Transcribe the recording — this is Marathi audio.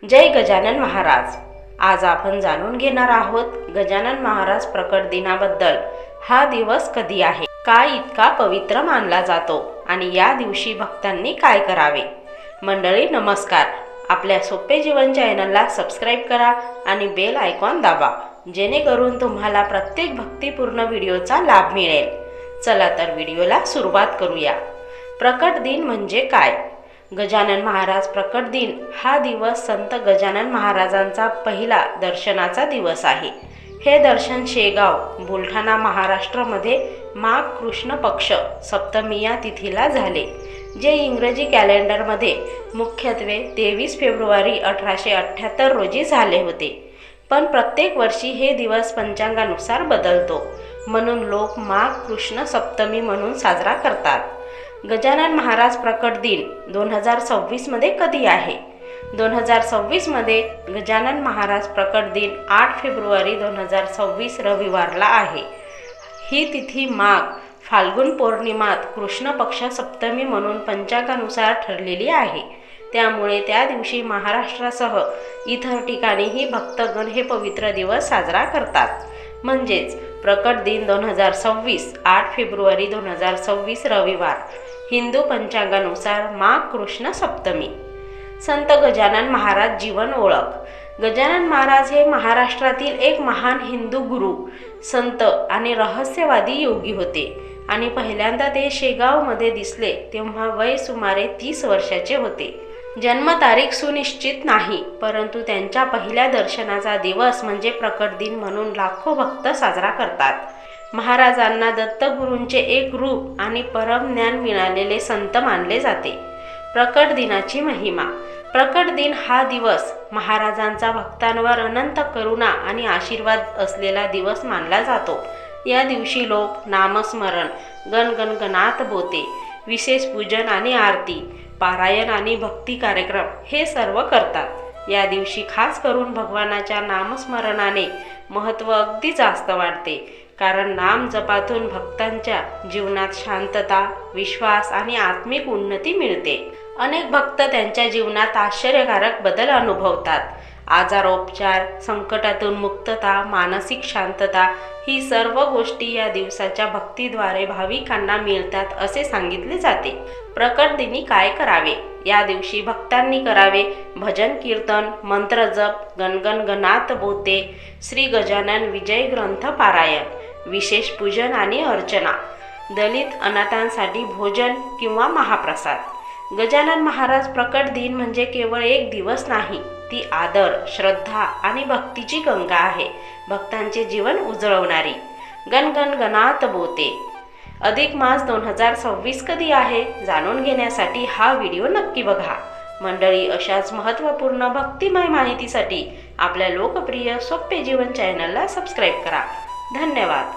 जय गजानन महाराज। आज आपण जाणून घेणार आहोत गजानन महाराज प्रकट दिनाबद्दल। हा दिवस कधी आहे, का इतका पवित्र मानला जातो आणि या दिवशी भक्तांनी काय करावे। मंडळी नमस्कार, आपल्या सोपे जीवन चॅनलला सबस्क्राइब करा आणि बेल आयकॉन दाबा, जेणेकरून तुम्हाला प्रत्येक भक्तिपूर्ण व्हिडिओचा लाभ मिळेल। चला तर व्हिडिओला सुरुवात करूया। प्रकट दिन म्हणजे काय? गजानन महाराज प्रकट दिन हा दिवस संत गजानन महाराजांचा पहिला दर्शनाचा दिवस आहे। हे दर्शन शेगाव, बुलढाणा, महाराष्ट्रामध्ये माघ कृष्ण पक्ष सप्तमी या तिथीला झाले, जे इंग्रजी कॅलेंडरमध्ये मुख्यत्वे 23 फेब्रुवारी 1878 रोजी झाले होते। पण प्रत्येक वर्षी हे दिवस पंचांगानुसार बदलतो, म्हणून लोक माघ कृष्ण सप्तमी म्हणून साजरा करतात। गजानन महाराज प्रकट दिन 2026 मध्ये कधी आहे? 2026 मध्ये गजानन महाराज प्रकट दिन 8 फेब्रुवारी 2026 रविवारला आहे। ही तिथी माघ फाल्गुन पौर्णिमात कृष्ण पक्ष सप्तमी म्हणून पंचांगानुसार ठरलेली आहे। त्यामुळे त्या दिवशी महाराष्ट्रासह इतर ठिकाणीही भक्तगण हे पवित्र दिवस साजरा करतात। म्हणजेच प्रकट दिन 2026 8 फेब्रुवारी 2026 रविवार, हिंदू पंचांगानुसार माघ कृष्ण सप्तमी। संत गजानन महाराज जीवन ओळख। गजानन महाराज हे महाराष्ट्रातील एक महान हिंदू गुरु, संत आणि रहस्यवादी योगी होते आणि पहिल्यांदा ते शेगावमध्ये दिसले तेव्हा वय सुमारे 30 वर्षाचे होते। जन्मतारीख सुनिश्चित नाही, परंतु त्यांच्या पहिल्या दर्शनाचा दिवस म्हणजे प्रकट दिन म्हणून लाखो भक्त साजरा करतात। महाराजांना दत्तगुरूंचे एक रूप आणि परम ज्ञान मिळालेले संत मानले जाते। प्रकट दिनाची महिमा। प्रकट दिन हा दिवस महाराजांचा भक्तांवर अनंत करुणा आणि आशीर्वाद असलेला दिवस मानला जातो। या दिवशी लोक नामस्मरण, गणगणगणात बोते, विशेष पूजन आणि आरती, पारायण आणि भक्ती कार्यक्रम हे सर्व करतात। या दिवशी खास करून भगवानाच्या नामस्मरणाने महत्त्व अगदी जास्त वाढते, कारण नाम जपातून भक्तांच्या जीवनात शांतता, विश्वास आणि आत्मिक उन्नती मिळते। अनेक भक्त त्यांच्या जीवनात आश्चर्यकारक बदल अनुभवतात। आजारोपचार, संकटातून मुक्तता, मानसिक शांतता ही सर्व गोष्टी या दिवसाच्या भक्तीद्वारे भाविकांना मिळतात असे सांगितले जाते। प्रकट दिनी काय करावे? या दिवशी भक्तांनी करावे भजन कीर्तन, मंत्र जप, गणगणगणात बोते, श्री गजानन विजय ग्रंथ पारायण, विशेष पूजन आणि अर्चना, दलित अनाथांसाठी भोजन किंवा महाप्रसाद। गजानन महाराज प्रकट दिन म्हणजे केवळ एक दिवस नाही, ती आदर, श्रद्धा आणि भक्तीची गंगा आहे, भक्तांचे जीवन उजळवणारी। गणगणगणात बोते। अधिक मास 2026 कधी आहे? जाणून घेण्यासाठी हा व्हिडिओ नक्की बघा। मंडळी, अशाच महत्त्वपूर्ण भक्तिमय माहितीसाठी आपल्या लोकप्रिय सोपे जीवन चॅनलला सबस्क्राइब करा। धन्यवाद।